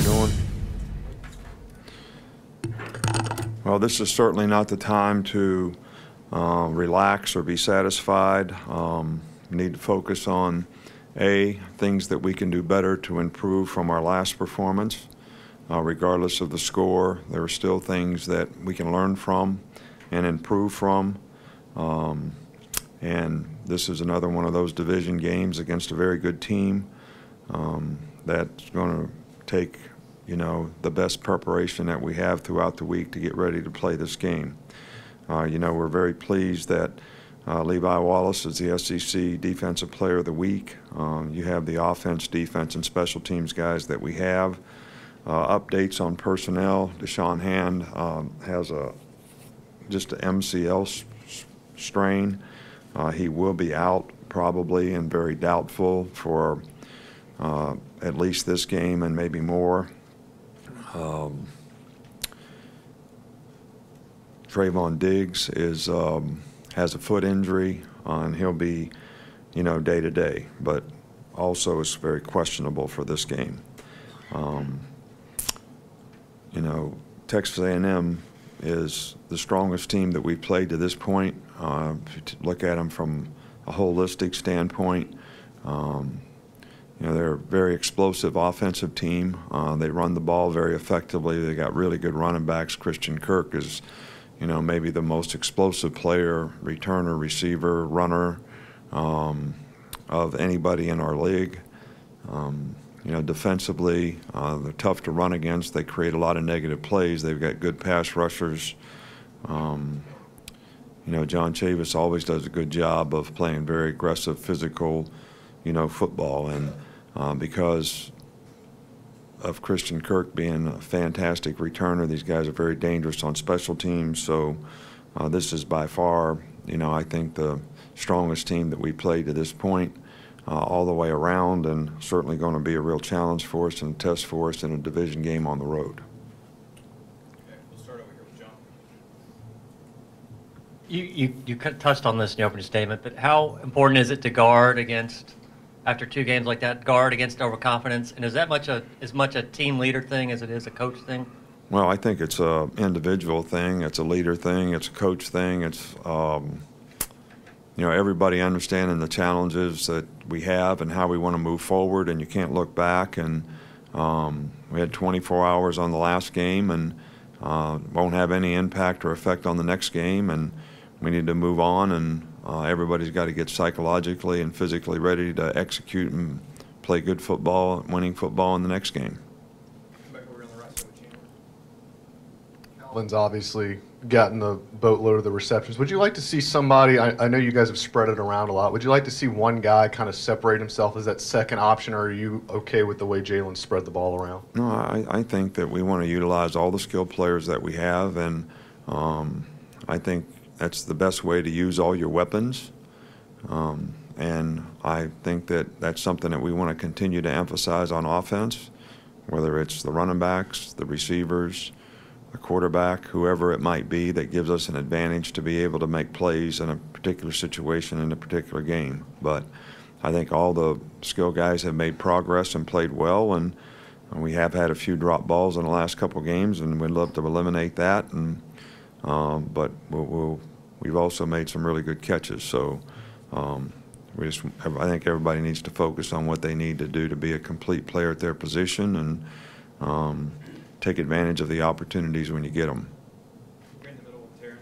doing? Well, this is certainly not the time to relax or be satisfied. We need to focus on, things that we can do better to improve from our last performance. Regardless of the score, there are still things that we can learn from and improve from. And this is another one of those division games against a very good team that's going to take, the best preparation that we have throughout the week to get ready to play this game. We're very pleased that Levi Wallace is the SEC Defensive Player of the Week. You have the offense, defense, and special teams guys that we have. Updates on personnel. DeShawn Hand has just an MCL strain. He will be out probably and very doubtful for at least this game and maybe more. Trevon Diggs has a foot injury, and he'll be, day to day, but also is very questionable for this game. Texas A&M is the strongest team that we've played to this point. If you look at them from a holistic standpoint, they're a very explosive offensive team. They run the ball very effectively. They got really good running backs. Christian Kirk is, maybe the most explosive player, returner, receiver, runner of anybody in our league. Defensively, they're tough to run against. They create a lot of negative plays. They've got good pass rushers. John Chavis always does a good job of playing very aggressive, physical, football. And because of Christian Kirk being a fantastic returner, these guys are very dangerous on special teams. So this is by far, I think the strongest team that we played to this point. All the way around, and certainly going to be a real challenge for us and a test for us in a division game on the road. Okay, we'll start over here with John. You touched on this in the opening statement, but how important is it to guard against, after two games like that, guard against overconfidence? And is that as much a team leader thing as it is a coach thing? Well, I think it's an individual thing. It's a leader thing. It's a coach thing. It's everybody understanding the challenges that we have and how we want to move forward, and you can't look back. And we had 24 hours on the last game, and won't have any impact or effect on the next game, and we need to move on, and everybody's got to get psychologically and physically ready to execute and play good football, winning football in the next game. Come back over on the right side of the channel. Alvin's obviously gotten a boatload of the receptions. Would you like to see somebody, I know you guys have spread it around a lot, would you like to see one guy kind of separate himself as that second option, or are you okay with the way Jalen spread the ball around? No, I think that we want to utilize all the skilled players that we have, and I think that's the best way to use all your weapons. And I think that that's something that we want to continue to emphasize on offense, whether it's the running backs, the receivers, a quarterback, whoever it might be, that gives us an advantage to be able to make plays in a particular situation in a particular game. But I think all the skill guys have made progress and played well, and we have had a few drop balls in the last couple of games, and we'd love to eliminate that. And but we've also made some really good catches. So I think everybody needs to focus on what they need to do to be a complete player at their position, and take advantage of the opportunities when you get them. We're in the middle with Taryn.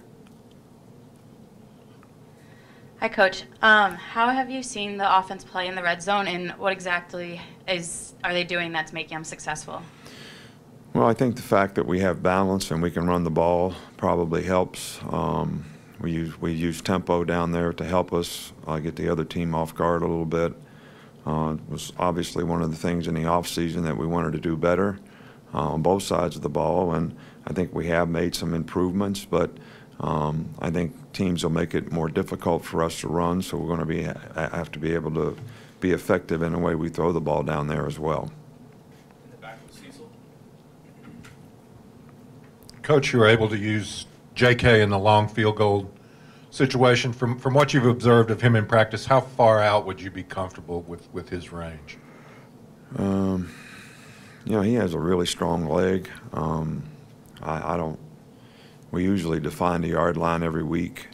Hi, Coach. How have you seen the offense play in the red zone, and what exactly are they doing that's making them successful? Well, I think the fact that we have balance and we can run the ball probably helps. We use tempo down there to help us get the other team off guard a little bit. It was obviously one of the things in the offseason that we wanted to do better on both sides of the ball, and I think we have made some improvements, but I think teams will make it more difficult for us to run, so we're going to have to be able to be effective in the way we throw the ball down there as well. In the back with Cecil. Coach, you were able to use J.K. in the long field goal situation. From what you've observed of him in practice, how far out would you be comfortable with his range? You know, he has a really strong leg. I don't. We usually define the yard line every week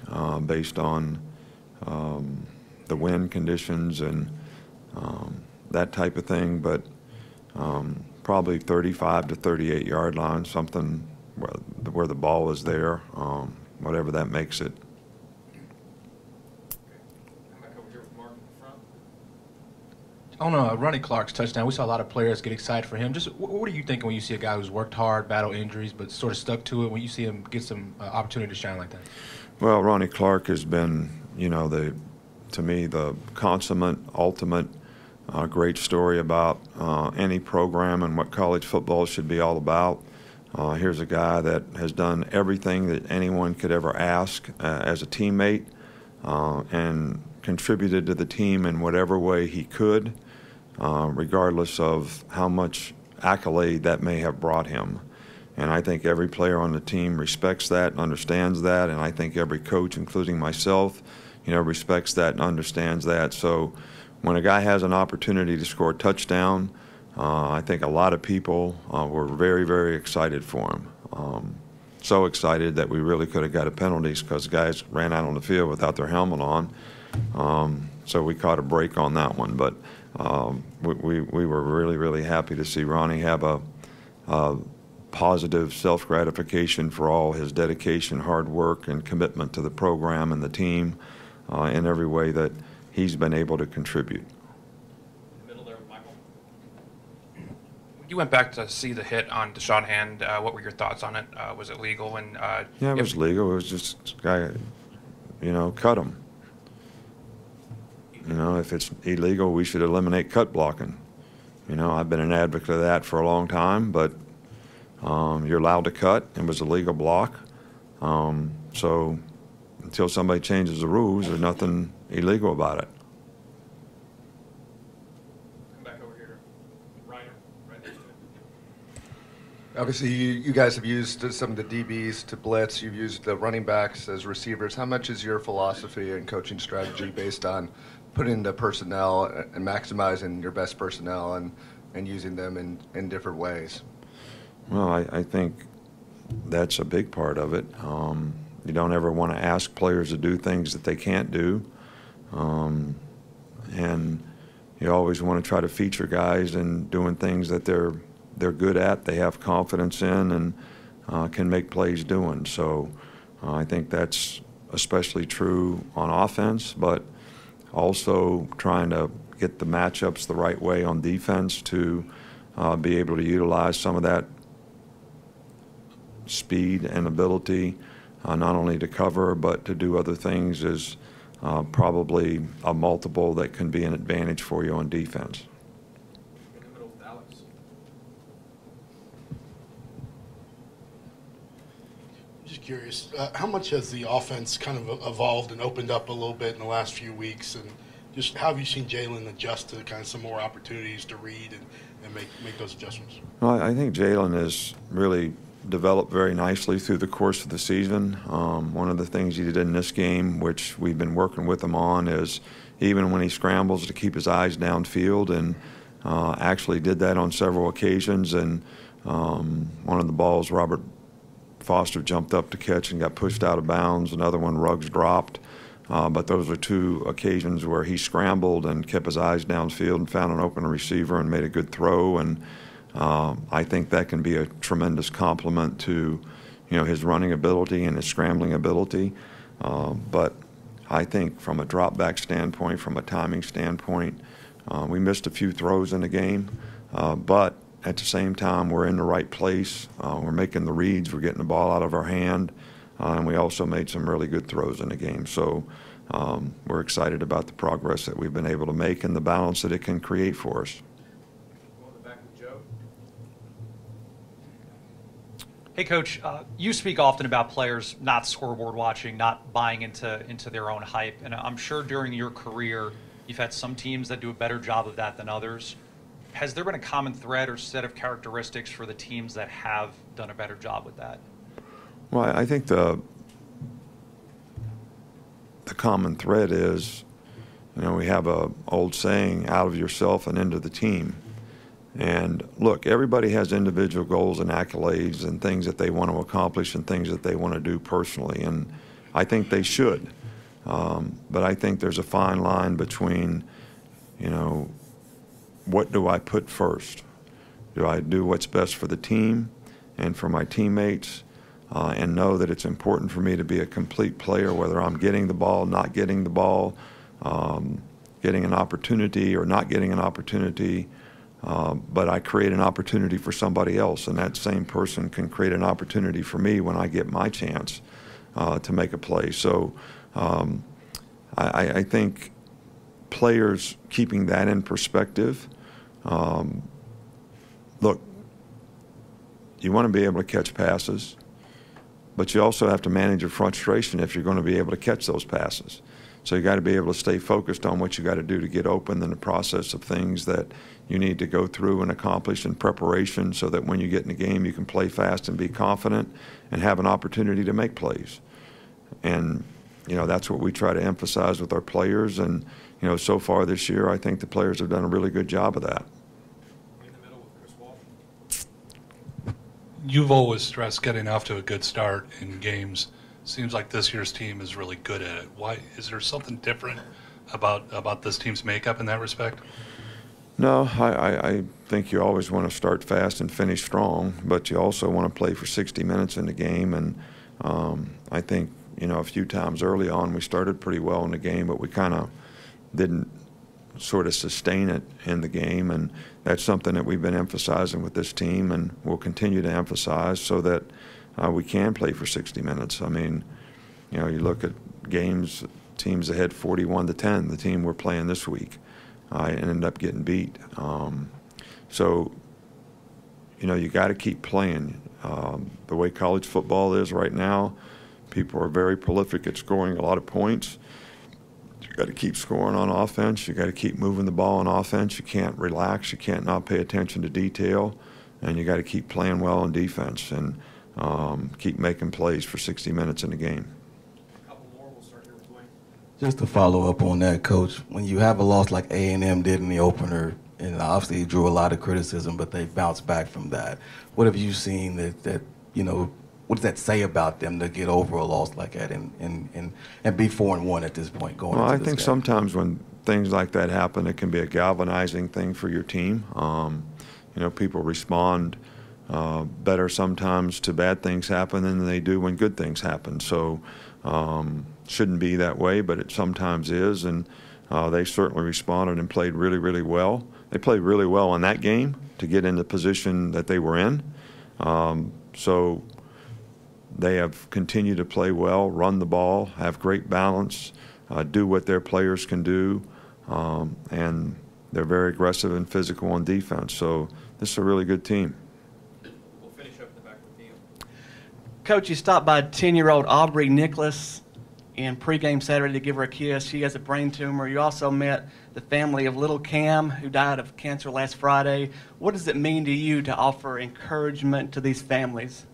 based on the wind conditions and that type of thing, but probably 35 to 38 yard line, something where the ball is there, whatever that makes it. Come back over here with Mark in the front. On Ronnie Clark's touchdown, we saw a lot of players get excited for him. Just what are you thinking when you see a guy who's worked hard, battled injuries, but sort of stuck to it, when you see him get some opportunity to shine like that? Well, Ronnie Clark has been, you know, to me, the consummate, ultimate great story about any program and what college football should be all about. Here's a guy that has done everything that anyone could ever ask as a teammate and contributed to the team in whatever way he could, regardless of how much accolade that may have brought him. And I think every player on the team respects that and understands that, and I think every coach, including myself, you know, respects that and understands that. So when a guy has an opportunity to score a touchdown, I think a lot of people were very, very excited for him. So excited that we really could have got a penalties because guys ran out on the field without their helmet on. So we caught a break on that one. But we were really, really happy to see Ronnie have a positive self-gratification for all his dedication, hard work, and commitment to the program and the team in every way that he's been able to contribute. In the middle there with Michael. You went back to see the hit on DeShawn Hand. What were your thoughts on it? Was it legal? And yeah, it was legal. It was just guy, you know, cut him. You know, if it's illegal, we should eliminate cut blocking. You know, I've been an advocate of that for a long time, but you're allowed to cut. It was a legal block. So until somebody changes the rules, there's nothing illegal about it. Come back over here to Reiner, right next to him. Obviously, you guys have used some of the DBs to blitz. You've used the running backs as receivers. How much is your philosophy and coaching strategy based on putting the personnel and maximizing your best personnel and using them in different ways? Well, I think that's a big part of it. You don't ever want to ask players to do things that they can't do. And you always want to try to feature guys in doing things that they're good at, they have confidence in, and can make plays doing. So I think that's especially true on offense, but also trying to get the matchups the right way on defense to be able to utilize some of that speed and ability, not only to cover but to do other things, is probably a multiple that can be an advantage for you on defense. In the middle with Alex. Just curious, how much has the offense kind of evolved and opened up a little bit in the last few weeks, and just how have you seen Jalen adjust to kind of some more opportunities to read and make those adjustments? Well, I think Jalen has really developed very nicely through the course of the season. One of the things he did in this game, which we've been working with him on, is even when he scrambles to keep his eyes downfield, and actually did that on several occasions. And one of the balls, Robert Foster jumped up to catch and got pushed out of bounds. Another one, Ruggs dropped. But those are two occasions where he scrambled and kept his eyes downfield and found an open receiver and made a good throw. And I think that can be a tremendous compliment to, his running ability and his scrambling ability. But I think from a drop back standpoint, from a timing standpoint, we missed a few throws in the game. But at the same time, we're in the right place. We're making the reads. We're getting the ball out of our hand. And we also made some really good throws in the game. So we're excited about the progress that we've been able to make and the balance that it can create for us. Go in the back with Joe. Hey, Coach, you speak often about players not scoreboard watching, not buying into their own hype. And I'm sure during your career, you've had some teams that do a better job of that than others. Has there been a common thread or set of characteristics for the teams that have done a better job with that? Well, I think the common thread is, we have a old saying, out of yourself and into the team. And look, everybody has individual goals and accolades and things that they want to accomplish and things that they want to do personally, and I think they should. But I think there's a fine line between, you know, what do I put first? Do I do what's best for the team and for my teammates, and know that it's important for me to be a complete player, whether I'm getting the ball, not getting the ball, getting an opportunity or not getting an opportunity, but I create an opportunity for somebody else, and that same person can create an opportunity for me when I get my chance to make a play. So I think players keeping that in perspective, look, you want to be able to catch passes, but you also have to manage your frustration if you're going to be able to catch those passes. So you got to be able to stay focused on what you got to do to get open in the process of things that you need to go through and accomplish in preparation, so that when you get in the game you can play fast and be confident and have an opportunity to make plays. And you know, that's what we try to emphasize with our players, and you know, so far this year I think the players have done a really good job of that. In the middle with Chris Walsh. You've always stressed getting off to a good start in games. Seems like this year's team is really good at it. Why is there something different about this team's makeup in that respect? No, I think you always want to start fast and finish strong, but you also want to play for 60 minutes in the game. And I think, you know, a few times early on we started pretty well in the game, but we kind of didn't sort of sustain it in the game, and that's something that we've been emphasizing with this team and we'll continue to emphasize, so that we can play for 60 minutes. I mean, you know, you look at games, teams ahead 41-10, the team we're playing this week, and ended up getting beat. So, you know, you got to keep playing. The way college football is right now, people are very prolific at scoring a lot of points. You got to keep scoring on offense. You got to keep moving the ball on offense. You can't relax. You can't not pay attention to detail, and you got to keep playing well on defense and keep making plays for 60 minutes in the game. A couple more. We'll start here with Dwayne. Just to follow up on that, Coach, when you have a loss like A&M did in the opener, and obviously it drew a lot of criticism, but they bounced back from that. What have you seen that you know, what does that say about them to get over a loss like that and be 4-1 at this point going into this game? I think sometimes when things like that happen, it can be a galvanizing thing for your team. You know, people respond better sometimes to bad things happen than they do when good things happen. So shouldn't be that way, but it sometimes is, and they certainly responded and played really, really well. They played really well in that game to get in the position that they were in. So they have continued to play well, run the ball, have great balance, do what their players can do, and they're very aggressive and physical on defense. So this is a really good team. We'll finish up in the back with Neil. Coach, you stopped by 10-year-old Aubrey Nicholas in pregame Saturday to give her a kiss. She has a brain tumor. You also met the family of little Cam, who died of cancer last Friday. What does it mean to you to offer encouragement to these families?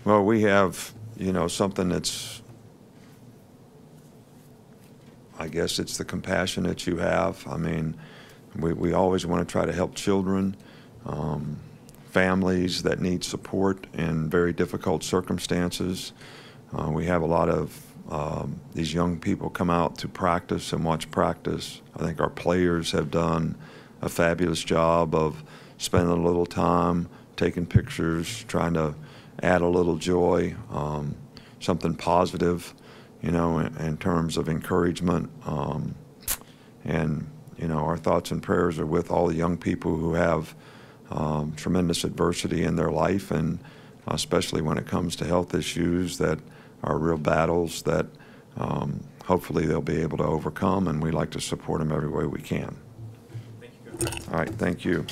Well, we have, you know, something that's, I guess it's the compassion that you have. I mean, we always want to try to help children, families that need support in very difficult circumstances. We have a lot of these young people come out to practice and watch practice. I think our players have done a fabulous job of spending a little time, taking pictures, trying to add a little joy, something positive, you know, in terms of encouragement. And, you know, our thoughts and prayers are with all the young people who have tremendous adversity in their life, and especially when it comes to health issues that are real battles that hopefully they'll be able to overcome, and we like to support them every way we can. Thank you, Coach. All right, thank you.